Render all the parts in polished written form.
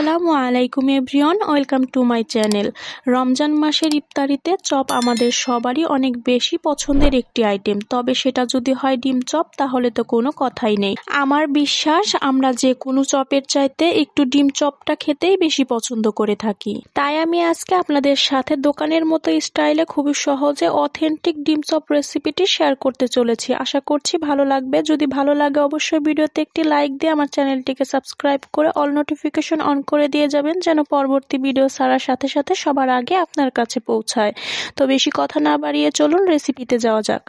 আসসালামু আলাইকুম everyone, welcome to my channel. Ramzan মাসের ইফতারিতে চপ আমাদের সবারই অনেক বেশি পছন্দের একটি আইটেম, তবে সেটা যদি হয় ডিম চপ তাহলে তো কোনো কথাই নেই। আমার বিশ্বাস আমরা যে কোনো চপের চাইতে একটু ডিম চপটা খেতেই বেশি পছন্দ করে থাকি। তাই আমি আজকে আপনাদের সাথে দোকানের মতো স্টাইলে খুবই সহজে অথেন্টিক ডিম চপ রেসিপিটি শেয়ার করতে চলেছি। আশা করছি ভালো লাগবে। যদি ভালো লাগে অবশ্যই ভিডিওতে একটি লাইক দিয়ে আমার চ্যানেলটিকে সাবস্ক্রাইব করে অল নোটিফিকেশন অন করে দিয়ে যাবেন, যেন পরবর্তী ভিডিও ছাড়ার সাথে সাথে সবার আগে আপনার কাছে পৌঁছায়। তো বেশি কথা না বাড়িয়ে চলুন রেসিপিতে যাওয়া যাক।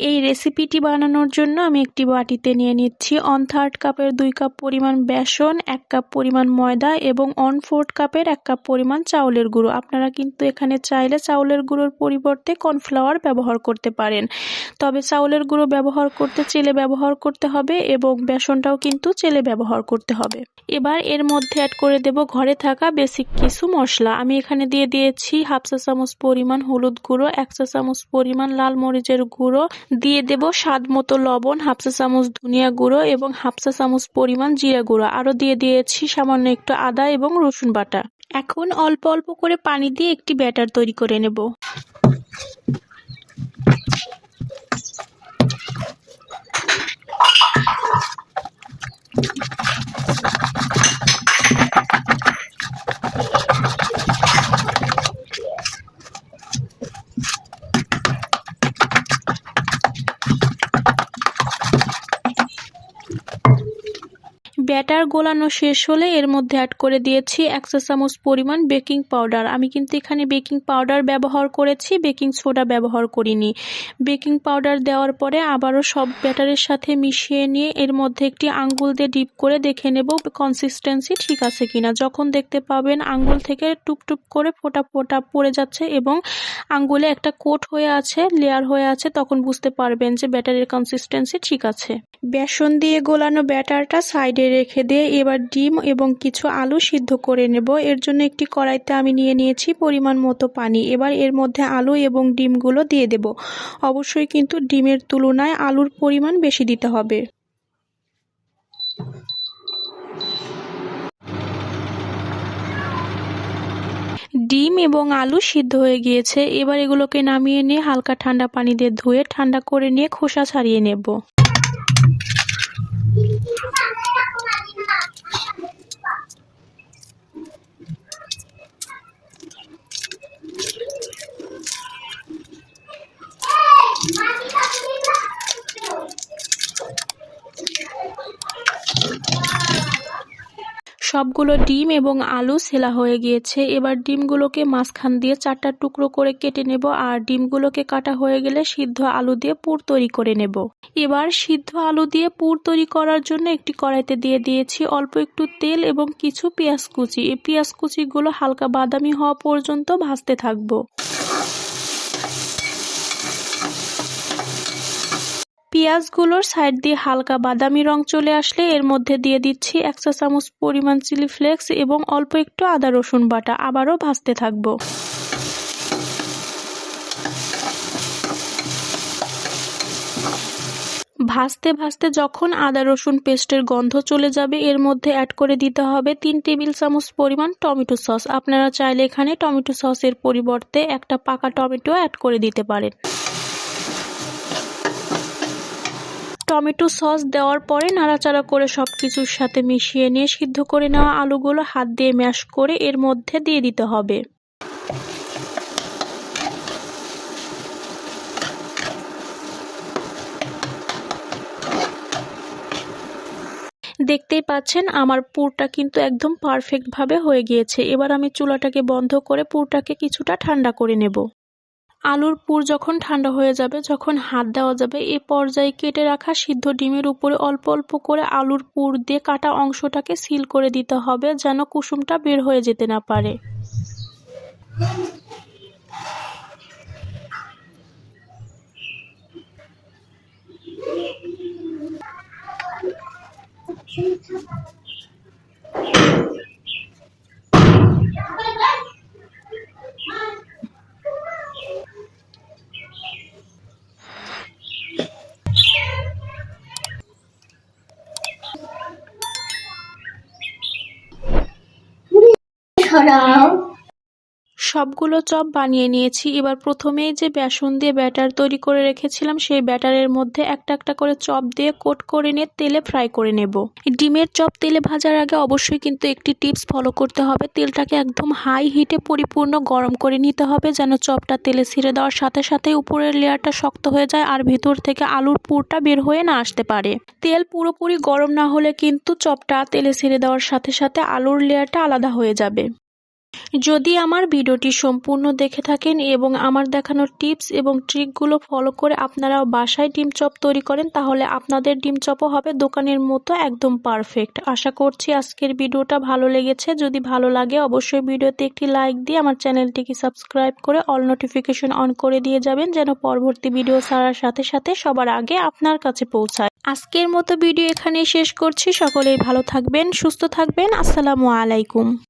এই রেসিপিটি বানানোর জন্য আমি একটি বাটিতে নিয়ে নিচ্ছি 1/3 কাপের 2 কাপ পরিমাণ বেসন, 1 কাপ পরিমাণ ময়দা এবং 1/4 কাপের 1 কাপ পরিমাণ চাউলের গুঁড়ো। আপনারা কিন্তু এখানে চাইলে চাউলের গুঁড়োর পরিবর্তে কর্নফ্লাওয়ার ব্যবহার করতে পারেন, তবে চাউলের গুঁড়ো ব্যবহার করতে চেলে ব্যবহার করতে হবে এবং বেসনটাও কিন্তু চেলে ব্যবহার করতে হবে। এবার এর মধ্যে অ্যাড করে দেব ঘরে থাকা বেসিক কিছু মশলা। আমি এখানে দিয়ে দিয়েছি 1/2 চা চামচ পরিমাণ হলুদ গুঁড়ো, 1 চা চামচ পরিমাণ লাল মরিচের গুঁড়ো, দিয়ে দেব স্বাদ মতো লবণ, 1/2 চা চামচ ধনিয়া গুঁড়ো এবং 1/2 চা চামচ পরিমাণ জিরা গুঁড়ো। আরও দিয়ে দিয়েছি সামান্য একটু আদা এবং রসুন বাটা। এখন অল্প অল্প করে পানি দিয়ে একটি ব্যাটার তৈরি করে নেব। ব্যাটার গোলানো শেষ হলে এর মধ্যে অ্যাড করে দিয়েছি 1 চা চামচ পরিমাণ বেকিং পাউডার। আমি কিন্তু এখানে বেকিং পাউডার ব্যবহার করেছি, বেকিং সোডা ব্যবহার করিনি। বেকিং পাউডার দেওয়ার পরে আবারও সব ব্যাটারের সাথে মিশিয়ে নিয়ে এর মধ্যে একটি আঙ্গুল দিয়ে ডিপ করে দেখে নেব কনসিস্টেন্সি ঠিক আছে কিনা। যখন দেখতে পাবেন আঙ্গুল থেকে টুপটুপ করে ফোঁটা ফোঁটা পড়ে যাচ্ছে এবং আঙ্গুলে একটা কোট হয়ে আছে, লেয়ার হয়ে আছে, তখন বুঝতে পারবেন যে ব্যাটারের কনসিস্টেন্সি ঠিক আছে। বেসন দিয়ে গোলানো ব্যাটারটা সাইডে রেখে দিয়ে এবার ডিম এবং কিছু আলু সিদ্ধ করে নেব। এর জন্য একটি কড়াইতে আমি নিয়ে নিয়েছি পরিমাণ মতো পানি। এবার এর মধ্যে আলু এবং ডিমগুলো দিয়ে দেব। অবশ্যই কিন্তু ডিমের তুলনায় আলুর পরিমাণ বেশি দিতে হবে। ডিম এবং আলু সিদ্ধ হয়ে গিয়েছে। এবার এগুলোকে নামিয়ে নিয়ে হালকা ঠান্ডা পানি দিয়ে ধুয়ে ঠান্ডা করে নিয়ে খোসা ছাড়িয়ে নেব। সবগুলো ডিম এবং আলু সেলা হয়ে গিয়েছে। এবার ডিমগুলোকে মাঝখান দিয়ে 4টা টুকরো করে কেটে নেব, আর ডিমগুলোকে কাটা হয়ে গেলে সিদ্ধ আলু দিয়ে পুর তৈরি করে নেব। এবার সিদ্ধ আলু দিয়ে পুর তৈরি করার জন্য একটি কড়াইতে দিয়ে দিয়েছি অল্প একটু তেল এবং কিছু পেঁয়াজ কুচি। এই পেঁয়াজ কুচিগুলো হালকা বাদামি হওয়া পর্যন্ত ভাজতে থাকবো। পেঁয়াজগুলোর সাইড দিয়ে হালকা বাদামি রং চলে আসলে এর মধ্যে দিয়ে দিচ্ছি 1 চা চামচ পরিমাণ চিলি ফ্লেক্স এবং অল্প একটু আদা রসুন বাটা। আবারও ভাজতে থাকবো। ভাজতে ভাজতে যখন আদা রসুন পেস্টের গন্ধ চলে যাবে এর মধ্যে অ্যাড করে দিতে হবে 3 টেবিল চামচ পরিমাণ টমেটো সস। আপনারা চাইলে এখানে টমেটো সসের পরিবর্তে একটা পাকা টমেটো অ্যাড করে দিতে পারেন। টমেটো সস দেওয়ার পরে নাড়াচাড়া করে সবকিছুর সাথে মিশিয়ে নিয়ে সিদ্ধ করে নেওয়া আলুগুলো হাত দিয়ে ম্যাশ করে এর মধ্যে দিয়ে দিতে হবে। দেখতেই পাচ্ছেন আমার পুরটা কিন্তু একদম পারফেক্ট ভাবে হয়ে গিয়েছে। এবার আমি চুলাটাকে বন্ধ করে পুরটাকে কিছুটা ঠান্ডা করে নেব। আলুর পুর যখন ঠান্ডা হয়ে যাবে, যখন হাত দেওয়া যাবে, এ পর্যায়ে কেটে রাখা সিদ্ধ ডিমের উপরে অল্প অল্প করে আলুর পুর দিয়ে কাটা অংশটাকে সিল করে দিতে হবে, যেন কুসুমটা বের হয়ে যেতে না পারে। সরাও। সবগুলো চপ বানিয়ে নিয়েছি। এবার প্রথমেই যে বেসন দিয়ে ব্যাটার তৈরি করে রেখেছিলাম সেই ব্যাটারের মধ্যে একটা একটা করে চপ দিয়ে কোট করে নিয়ে তেলে ফ্রাই করে নেব। ডিমের চপ তেলে ভাজার আগে অবশ্যই কিন্তু একটি টিপস ফলো করতে হবে। তেলটাকে একদম হাই হিটে পরিপূর্ণ গরম করে নিতে হবে, যেন চপটা তেলে ছেড়ে দেওয়ার সাথে সাথে উপরের লেয়ারটা শক্ত হয়ে যায় আর ভিতর থেকে আলুর পুরটা বের হয়ে না আসতে পারে। তেল পুরোপুরি গরম না হলে কিন্তু চপটা তেলে ছেড়ে দেওয়ার সাথে সাথে আলুর লেয়ারটা আলাদা হয়ে যাবে। যদি আমার ভিডিওটি সম্পূর্ণ দেখে থাকেন এবং আমার দেখানো টিপস এবং ট্রিকগুলো ফলো করে আপনারাও বাসায় ডিম চপ তৈরি করেন, তাহলে আপনাদের ডিম চপও হবে দোকানের মতো একদম পারফেক্ট। আশা করছি আজকের ভিডিওটা ভালো লেগেছে। যদি ভালো লাগে অবশ্যই ভিডিওতে একটি লাইক দিয়ে আমার চ্যানেলটিকে সাবস্ক্রাইব করে অল নোটিফিকেশন অন করে দিয়ে যাবেন, যেন পরবর্তী ভিডিও ছাড়ার সাথে সাথে সবার আগে আপনার কাছে পৌঁছায়। আজকের মতো ভিডিও এখানেই শেষ করছি। সকলেই ভালো থাকবেন, সুস্থ থাকবেন। আসসালামু আলাইকুম।